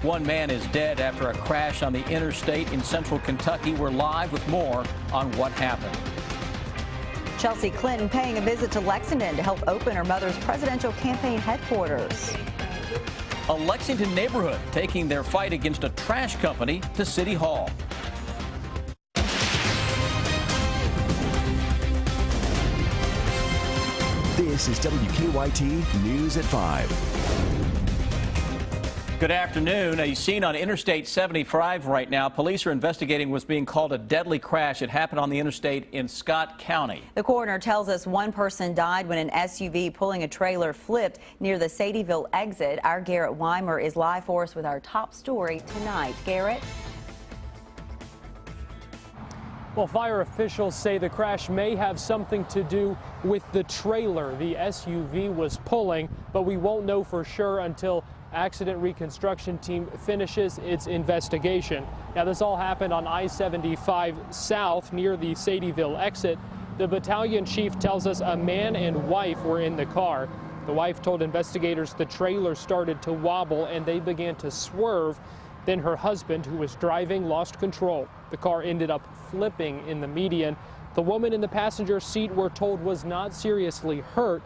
One man is dead after a crash on the interstate in central Kentucky. We're live with more on what happened. Chelsea Clinton paying a visit to Lexington to help open her mother's presidential campaign headquarters. A Lexington neighborhood taking their fight against a trash company to City Hall. This is WKYT News at 5. Good afternoon. A scene on Interstate 75 right now. Police are investigating what's being called a deadly crash. It happened on the interstate in Scott County. The coroner tells us one person died when an SUV pulling a trailer flipped near the Sadieville exit. Our Garrett Weimer is live for us with our top story tonight. Garrett? Well, fire officials say the crash may have something to do with the trailer the SUV was pulling, but we won't know for sure until accident reconstruction team finishes its investigation. Now, this all happened on I-75 South near the Sadieville exit. The battalion chief tells us a man and wife were in the car. The wife told investigators the trailer started to wobble and they began to swerve. Then her husband, who was driving, lost control. The car ended up flipping in the median. The woman in the passenger seat, we're told, was not seriously hurt,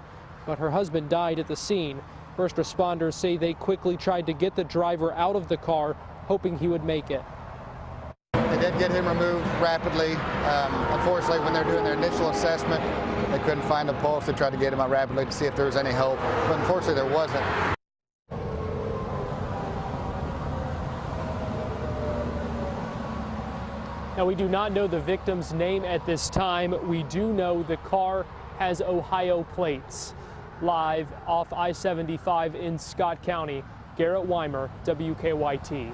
but her husband died at the scene. First responders say they quickly tried to get the driver out of the car, hoping he would make it. They did get him removed rapidly. Unfortunately, when they're doing their initial assessment, they couldn't find a pulse. They tried to get him out rapidly to see if there was any hope, but unfortunately there wasn't. Now, we do not know the victim's name at this time. We do know the car has Ohio plates. Live off I-75 in Scott County, Garrett Weimer, WKYT.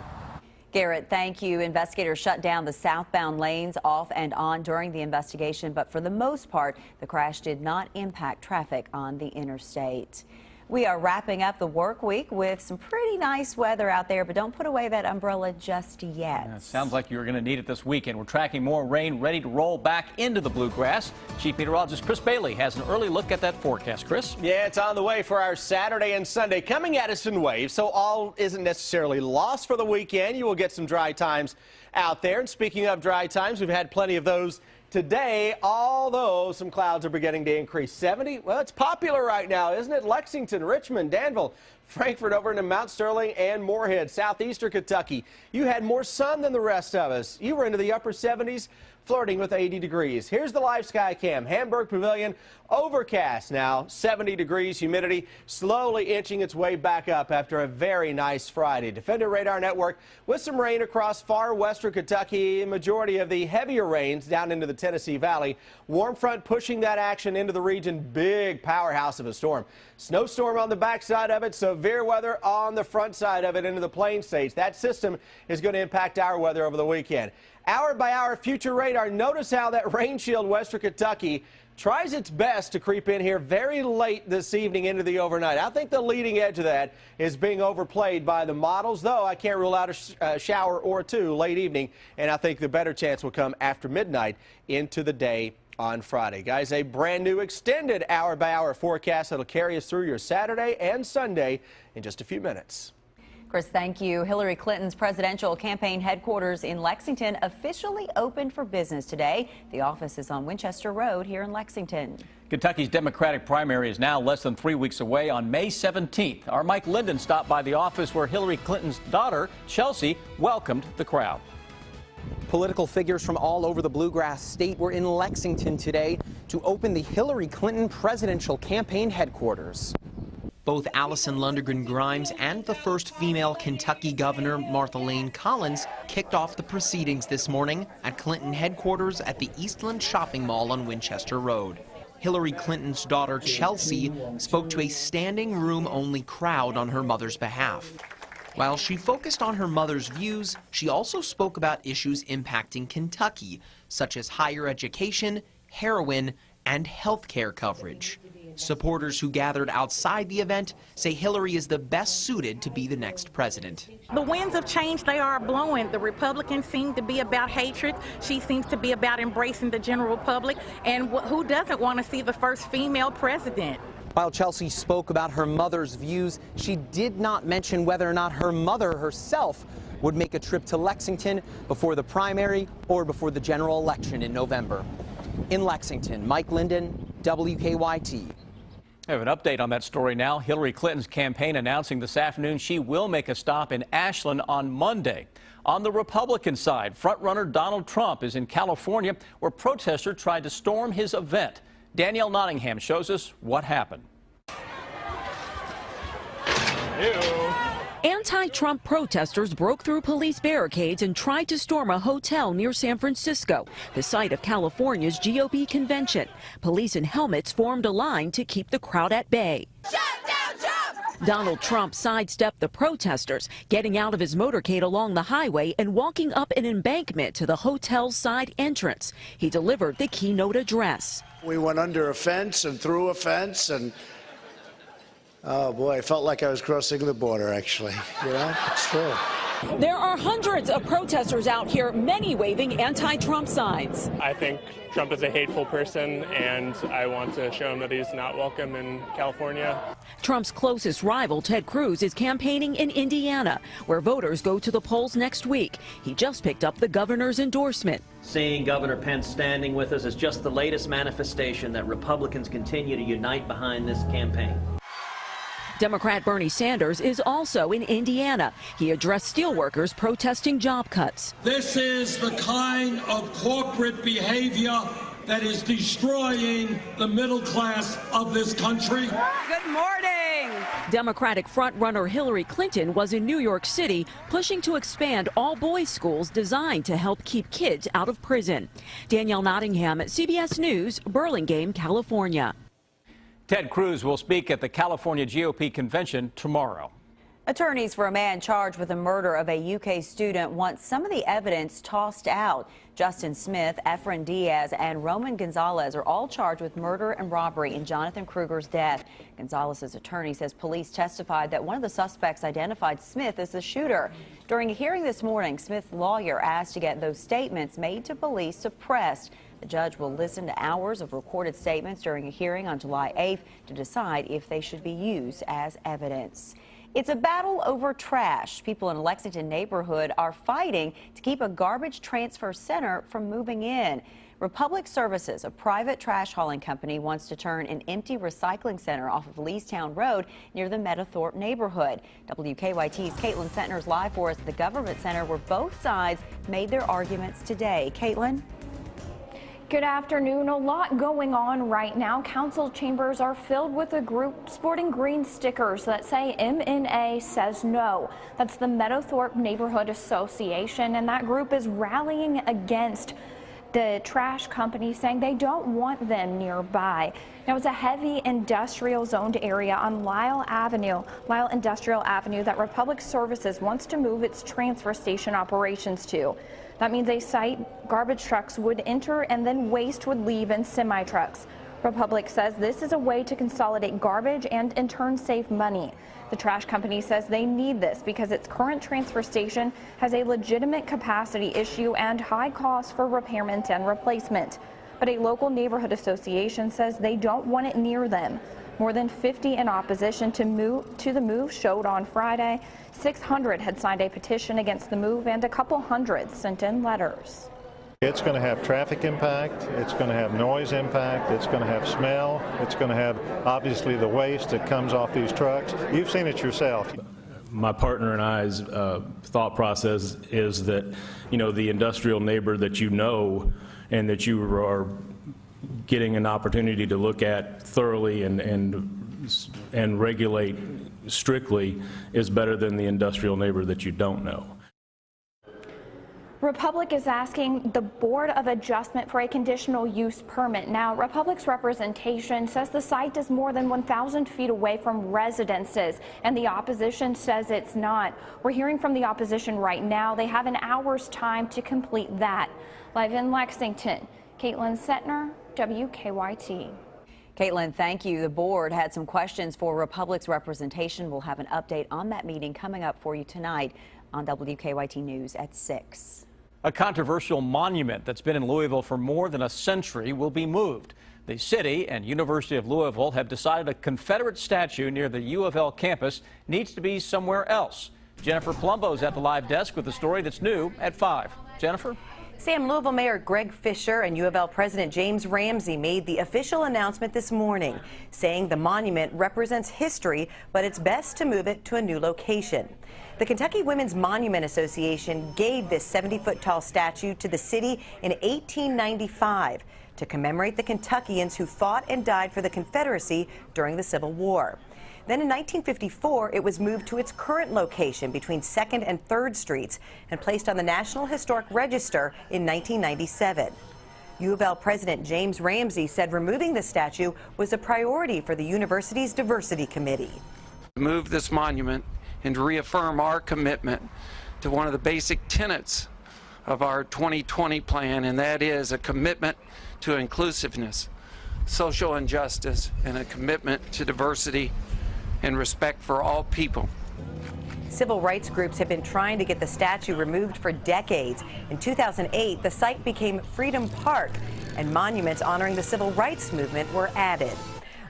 Garrett, thank you. Investigators shut down the southbound lanes off and on during the investigation, but for the most part, the crash did not impact traffic on the interstate. We are wrapping up the work week with some pretty nice weather out there, but don't put away that umbrella just yet. Yeah, it sounds like you're going to need it this weekend. We're tracking more rain ready to roll back into the bluegrass. Chief Meteorologist Chris Bailey has an early look at that forecast. Chris? Yeah, it's on the way for our Saturday and Sunday, coming at us in waves, so all isn't necessarily lost for the weekend. You will get some dry times out there. And speaking of dry times, we've had plenty of those today, although some clouds are beginning to increase. 70, well, it's popular right now, isn't it? Lexington, Richmond, Danville, Frankfort over into Mount Sterling and Moorhead, southeastern Kentucky. You had more sun than the rest of us. You were into the upper 70s, flirting with 80 degrees. Here's the live sky cam. Hamburg Pavilion, overcast now, 70 degrees, humidity slowly inching its way back up after a very nice Friday. Defender Radar Network with some rain across far western Kentucky, majority of the heavier rains down into the Tennessee Valley. Warm front pushing that action into the region, big powerhouse of a storm. Snowstorm on the backside of it, severe weather on the front side of it into the plain states. That system is going to impact our weather over the weekend. Hour by hour future radar. Notice how that rain shield western Kentucky tries its best to creep in here very late this evening into the overnight. I think the leading edge of that is being overplayed by the models, though I can't rule out a shower or two late evening, and I think the better chance will come after midnight into the day on Friday. Guys, a brand new extended hour by hour forecast that'll carry us through your Saturday and Sunday in just a few minutes. Chris, thank you. Hillary Clinton's presidential campaign headquarters in Lexington officially opened for business today. The office is on Winchester Road here in Lexington. Kentucky's Democratic primary is now less than 3 weeks away on May 17th. Our Mike Linden stopped by the office where Hillary Clinton's daughter, Chelsea, welcomed the crowd. Political figures from all over the bluegrass state were in Lexington today to open the Hillary Clinton presidential campaign headquarters. Both Allison Lundergan Grimes and the first female Kentucky governor, Martha Lane Collins, kicked off the proceedings this morning at Clinton headquarters at the Eastland Shopping Mall on Winchester Road. Hillary Clinton's daughter, Chelsea, spoke to a standing room only crowd on her mother's behalf. While she focused on her mother's views, she also spoke about issues impacting Kentucky, such as higher education, heroin, and health care coverage. Supporters who gathered outside the event say Hillary is the best suited to be the next president. The winds of change, they are blowing. The Republicans seem to be about hatred. She seems to be about embracing the general public. And who doesn't want to see the first female president? While Chelsea spoke about her mother's views, she did not mention whether or not her mother herself would make a trip to Lexington before the primary or before the general election in November. In Lexington, Mike Linden, WKYT. I have an update on that story now. Hillary Clinton's campaign announcing this afternoon she will make a stop in Ashland on Monday. On the Republican side, frontrunner Donald Trump is in California, where protesters tried to storm his event. Danielle Nottingham shows us what happened. Anti-Trump protesters broke through police barricades and tried to storm a hotel near San Francisco, the site of California's GOP convention. Police in helmets formed a line to keep the crowd at bay. Shut down Trump! Donald Trump sidestepped the protesters, getting out of his motorcade along the highway and walking up an embankment to the hotel's side entrance. He delivered the keynote address. We went under a fence and through a fence, and oh boy, I felt like I was crossing the border, actually. You know, it's true. There are hundreds of protesters out here, many waving anti-Trump signs. I think Trump is a hateful person, and I want to show him that he's not welcome in California. Trump's closest rival, Ted Cruz, is campaigning in Indiana, where voters go to the polls next week. He just picked up the governor's endorsement. Seeing Governor Pence standing with us is just the latest manifestation that Republicans continue to unite behind this campaign. Democrat Bernie Sanders is also in Indiana. He addressed steelworkers protesting job cuts. This is the kind of corporate behavior that is destroying the middle class of this country. Good morning. Democratic frontrunner Hillary Clinton was in New York City pushing to expand all-boys schools designed to help keep kids out of prison. Danielle Nottingham, CBS News, Burlingame, California. Ted Cruz will speak at the California GOP convention tomorrow. Attorneys for a man charged with the murder of a UK student want some of the evidence tossed out. Justin Smith, Efren Diaz, and Roman Gonzalez are all charged with murder and robbery in Jonathan Kruger's death. Gonzalez's attorney says police testified that one of the suspects identified Smith as the shooter. During a hearing this morning, Smith's lawyer asked to get those statements made to police suppressed. The judge will listen to hours of recorded statements during a hearing on July 8th to decide if they should be used as evidence. It's a battle over trash. People in a Lexington neighborhood are fighting to keep a garbage transfer center from moving in. Republic Services, a private trash hauling company, wants to turn an empty recycling center off of Leestown Road near the Meadowthorpe neighborhood. WKYT's Caitlin Sentner's live for us at the government center where both sides made their arguments today. Caitlin? Good afternoon. A lot going on right now. Council chambers are filled with a group sporting green stickers that say MNA says no. That's the Meadowthorpe Neighborhood Association, and that group is rallying against the trash company, saying they don't want them nearby. Now, it's a heavy industrial zoned area on Lyle Industrial Avenue that Republic Services wants to move its transfer station operations to. That means a site garbage trucks would enter and then waste would leave in semi-trucks. Republic says this is a way to consolidate garbage and in turn save money. The trash company says they need this because its current transfer station has a legitimate capacity issue and high costs for repairment and replacement. But a local neighborhood association says they don't want it near them. More than 50 in opposition to the move showed on Friday. 600 had signed a petition against the move and a couple hundred sent in letters. It's going to have traffic impact, it's going to have noise impact, it's going to have smell, it's going to have obviously the waste that comes off these trucks. You've seen it yourself. My partner and I's thought process is that, you know, the industrial neighbor that you know and that you are getting an opportunity to look at thoroughly and regulate strictly is better than the industrial neighbor that you don't know. Republic is asking the Board of Adjustment for a conditional use permit. Now, Republic's representation says the site is more than 1,000 feet away from residences, and the opposition says it's not. We're hearing from the opposition right now. They have an hour's time to complete that. Live in Lexington, Caitlin Sentner, WKYT. Caitlin, thank you. The board had some questions for Republic's representation. We'll have an update on that meeting coming up for you tonight on WKYT News at 6. A controversial monument that's been in Louisville for more than a century will be moved. The city and University of Louisville have decided a Confederate statue near the U of L campus needs to be somewhere else. Jennifer Palumbo is at the live desk with a story that's new at 5. Jennifer? Sam, Louisville Mayor Greg Fisher and U of L President James Ramsey made the official announcement this morning, saying the monument represents history, but it's best to move it to a new location. The Kentucky Women's Monument Association gave this 70-foot tall statue to the city in 1895 to commemorate the Kentuckians who fought and died for the Confederacy during the Civil War. Then in 1954, it was moved to its current location between 2nd and 3rd Streets and placed on the National Historic Register in 1997. U of L President James Ramsey said removing the statue was a priority for the university's diversity committee. To move this monument and to reaffirm our commitment to one of the basic tenets of our 2020 plan, and that is a commitment to inclusiveness, social injustice, and a commitment to diversity and respect for all people. Civil rights groups have been trying to get the statue removed for decades. In 2008, the site became Freedom Park, and monuments honoring the civil rights movement were added.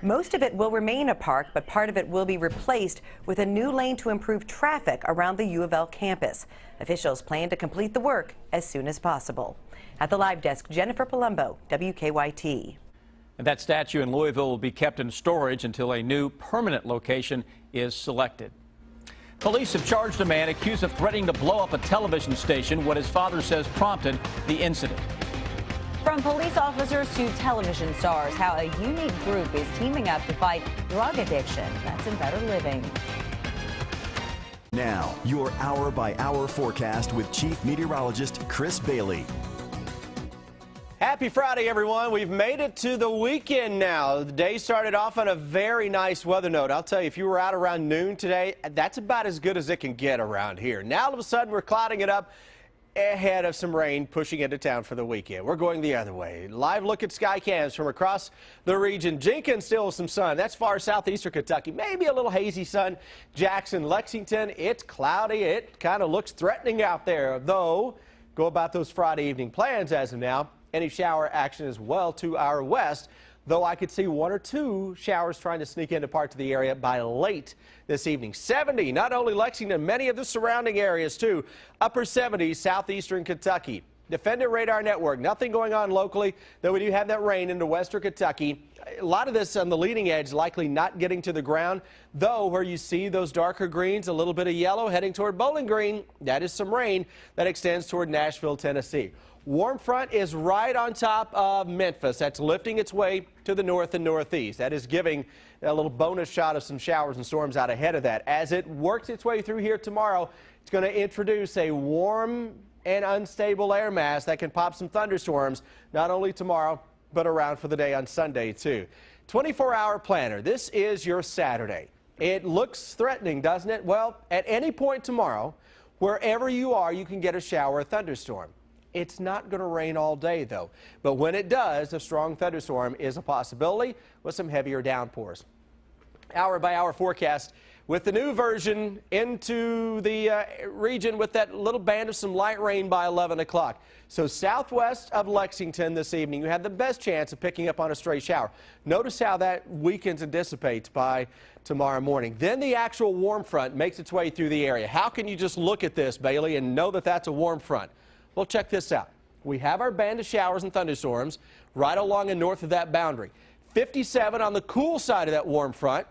Most of it will remain a park, but part of it will be replaced with a new lane to improve traffic around the U of L campus. Officials plan to complete the work as soon as possible. At the live desk, Jennifer Palumbo, WKYT. And that statue in Louisville will be kept in storage until a new permanent location is selected. Police have charged a man accused of threatening to blow up a television station, what his father says prompted the incident. From police officers to television stars, how a unique group is teaming up to fight drug addiction. That's in Better Living. Now, your hour-by-hour forecast with Chief Meteorologist Chris Bailey. Happy Friday, everyone. We've made it to the weekend now. The day started off on a very nice weather note. I'll tell you, if you were out around noon today, that's about as good as it can get around here. Now, all of a sudden, we're clouding it up ahead of some rain pushing into town for the weekend. We're going the other way. Live look at sky cams from across the region. Jenkins still with some sun. That's far southeastern Kentucky. Maybe a little hazy sun. Jackson, Lexington, it's cloudy. It kind of looks threatening out there, though. Go about those Friday evening plans as of now. Any shower action as well to our west, though I could see 1 or 2 showers trying to sneak into parts of the area by late this evening. 70, not only Lexington, many of the surrounding areas too. Upper 70s, southeastern Kentucky. Defender radar network, nothing going on locally, though we do have that rain into western Kentucky. A lot of this on the leading edge likely not getting to the ground, though where you see those darker greens, a little bit of yellow heading toward Bowling Green, that is some rain that extends toward Nashville, Tennessee. Warm front is right on top of Memphis. That's lifting its way to the north and northeast. That is giving a little bonus shot of some showers and storms out ahead of that. As it works its way through here tomorrow, it's going to introduce a warm and unstable air mass that can pop some thunderstorms, not only tomorrow, but around for the day on Sunday, too. 24-hour planner. This is your Saturday. It looks threatening, doesn't it? Well, at any point tomorrow, wherever you are, you can get a shower or thunderstorm. It's not going to rain all day, though. But when it does, a strong thunderstorm is a possibility with some heavier downpours. Hour-by-hour forecast with the new version into the region with that little band of some light rain by 11 o'clock. So southwest of Lexington this evening, you have the best chance of picking up on a stray shower. Notice how that weakens and dissipates by tomorrow morning. Then the actual warm front makes its way through the area. How can you just look at this, Bailey, and know that that's a warm front? Well, check this out. We have our band of showers and thunderstorms right along and north of that boundary. 57 on the cool side of that warm front,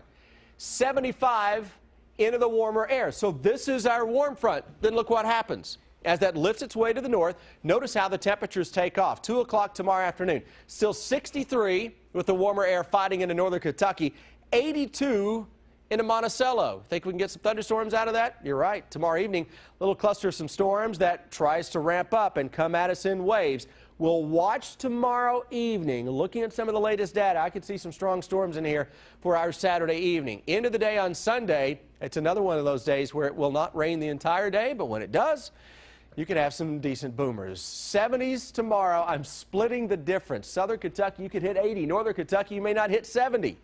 75 into the warmer air. So this is our warm front. Then look what happens. As that lifts its way to the north, notice how the temperatures take off. 2 o'clock tomorrow afternoon. Still 63 with the warmer air fighting into northern Kentucky, 82 into Monticello. Think we can get some thunderstorms out of that? You're right. Tomorrow evening, a little cluster of some storms that tries to ramp up and come at us in waves. We'll watch tomorrow evening. Looking at some of the latest data, I could see some strong storms in here for our Saturday evening. End of the day on Sunday, it's another one of those days where it will not rain the entire day, but when it does, you can have some decent boomers. 70s tomorrow. I'm splitting the difference. Southern Kentucky, you could hit 80. Northern Kentucky, you may not hit 70.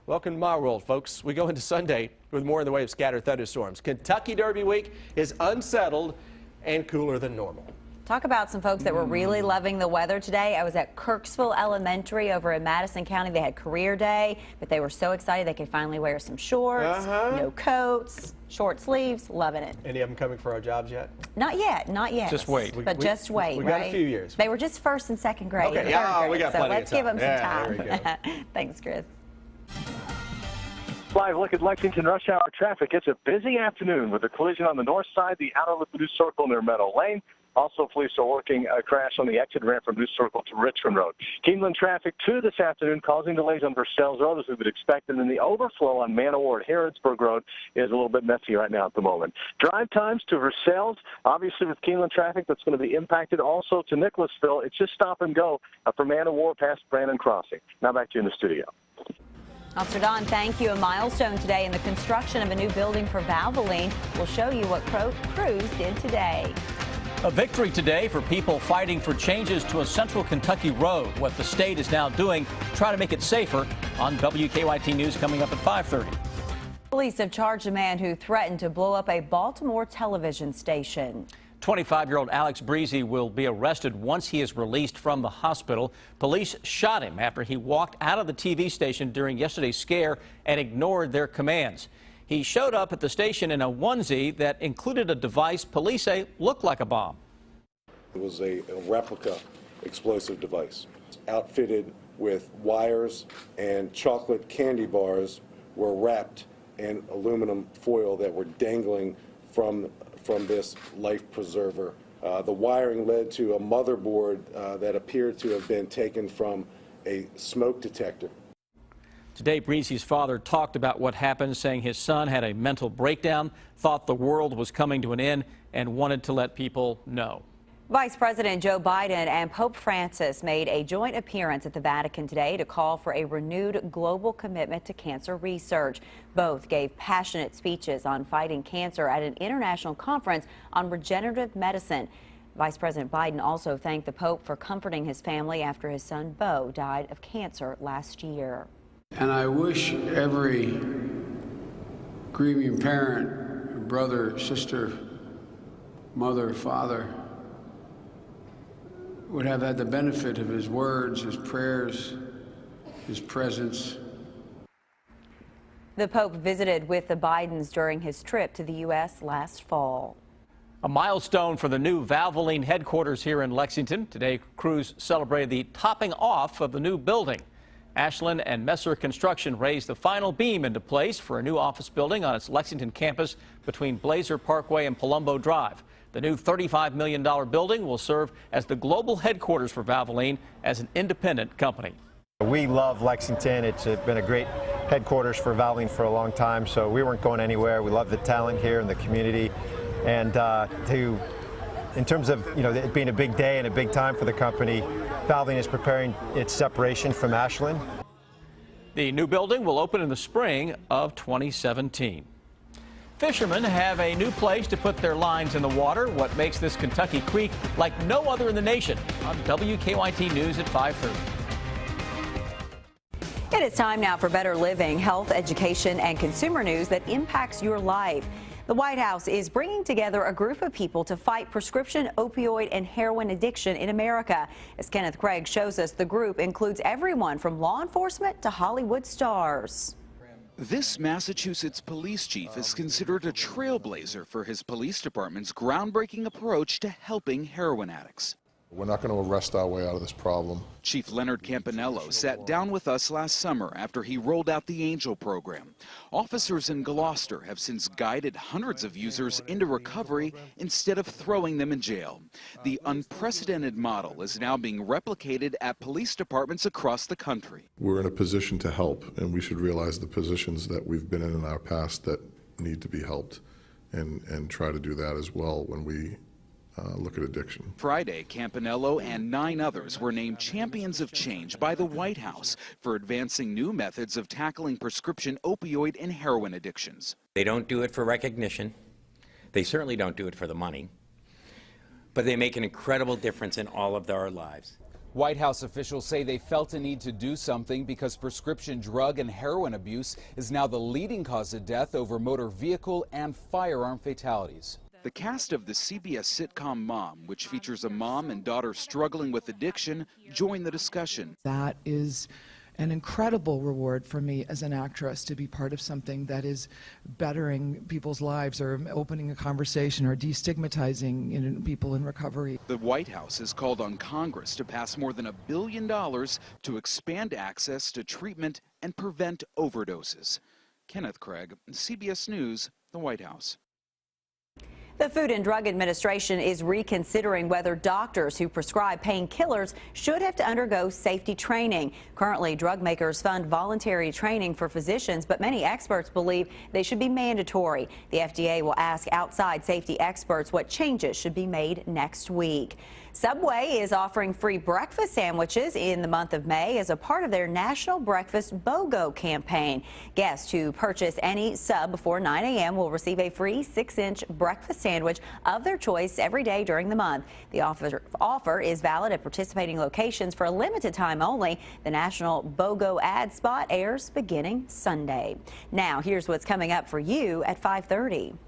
Welcome to my world, folks. We go into Sunday with more in the way of scattered thunderstorms. Kentucky Derby week is unsettled and cooler than normal. Talk about some folks that were really loving the weather today. I was at Kirksville Elementary over in Madison County. They had career day, but they were so excited they could finally wear some shorts, no coats, short sleeves, loving it. Any of them coming for our jobs yet? Not yet, not yet. Just wait. But just wait, we right? got a few years. They were just first and second grade. Okay, and yeah, third we grade, got so plenty let's of give them some time. time. There we go. Thanks, Chris. Live look at Lexington rush hour traffic. It's a busy afternoon with a collision on the north side, the outer loop of New Circle near Meadow Lane. Also, police are working a crash on the exit ramp from New Circle to Richmond Road. Keeneland traffic too this afternoon, causing delays on Versailles Road as we would expect. And then the overflow on Man-O-War at Harrodsburg Road is a little bit messy right now at the moment. Drive times to Versailles, obviously with Keeneland traffic, that's going to be impacted. Also to Nicholasville, it's just stop and go for Man-O-War past Brandon Crossing. Now back to you in the studio. Officer Don, thank you. A milestone today in the construction of a new building for Valvoline. We'll show you what crews did today. A victory today for people fighting for changes to a central Kentucky road. What the state is now doing to try to make it safer. On WKYT News coming up at 5:30. Police have charged a man who threatened to blow up a Baltimore television station. 25-year-old Alex Breezy will be arrested once he is released from the hospital. Police shot him after he walked out of the TV station during yesterday's scare and ignored their commands. He showed up at the station in a onesie that included a device police say looked like a bomb. It was a replica explosive device outfitted with wires, and chocolate candy bars were wrapped in aluminum foil that were dangling from this life preserver. The wiring led to a motherboard that appeared to have been taken from a smoke detector. Today, Breezy's father talked about what happened, saying his son had a mental breakdown, thought the world was coming to an end, and wanted to let people know. Vice President Joe Biden and Pope Francis made a joint appearance at the Vatican today to call for a renewed global commitment to cancer research. Both gave passionate speeches on fighting cancer at an international conference on regenerative medicine. Vice President Biden also thanked the Pope for comforting his family after his son Beau died of cancer last year. And I wish every grieving parent, brother, sister, mother, father, would have had the benefit of his words, his prayers, his presence. The Pope visited with the Bidens during his trip to the U.S. last fall. A milestone for the new Valvoline headquarters here in Lexington. Today, crews celebrated the topping off of the new building. Ashland and Messer Construction raised the final beam into place for a new office building on its Lexington campus between Blazer Parkway and Palumbo Drive. The new $35 million building will serve as the global headquarters for Valvoline as an independent company. We love Lexington. It's been a great headquarters for Valvoline for a long time, so we weren't going anywhere. We love the talent here in the community. And in terms of it being a big day and a big time for the company, Valvoline is preparing its separation from Ashland. The new building will open in the spring of 2017. Fishermen have a new place to put their lines in the water. What makes this Kentucky creek like no other in the nation? On WKYT News at 5:30. It is time now for Better Living, health, education, and consumer news that impacts your life. The White House is bringing together a group of people to fight prescription opioid and heroin addiction in America. As Kenneth Craig shows us, the group includes everyone from law enforcement to Hollywood stars. This Massachusetts police chief is considered a trailblazer for his police department's groundbreaking approach to helping heroin addicts. We're not going to arrest our way out of this problem. Chief Leonard Campanello sat down with us last summer after he rolled out the Angel program. Officers in Gloucester have since guided hundreds of users into recovery instead of throwing them in jail. The unprecedented model is now being replicated at police departments across the country. We're in a position to help, and we should realize the positions that we've been in our past that need to be helped and try to do that as well when we look at addiction. Friday, Campanello and 9 others were named champions of change by the White House for advancing new methods of tackling prescription opioid and heroin addictions. They don't do it for recognition. They certainly don't do it for the money. But they make an incredible difference in all of our lives. White House officials say they felt a need to do something because prescription drug and heroin abuse is now the leading cause of death over motor vehicle and firearm fatalities. The cast of the CBS sitcom Mom, which features a mom and daughter struggling with addiction, joined the discussion. That is an incredible reward for me as an actress, to be part of something that is bettering people's lives or opening a conversation or destigmatizing people in recovery. The White House has called on Congress to pass more than $1 billion to expand access to treatment and prevent overdoses. Kenneth Craig, CBS News, the White House. The Food and Drug Administration is reconsidering whether doctors who prescribe painkillers should have to undergo safety training. Currently, drug makers fund voluntary training for physicians, but many experts believe they should be mandatory. The FDA will ask outside safety experts what changes should be made next week. Subway is offering free breakfast sandwiches in the month of May as a part of their National Breakfast BOGO campaign. Guests who purchase any sub before 9 a.m. will receive a free 6-inch breakfast sandwich of their choice every day during the month. The offer is valid at participating locations for a limited time only. The National BOGO ad spot airs beginning Sunday. Now, here's what's coming up for you at 5:30.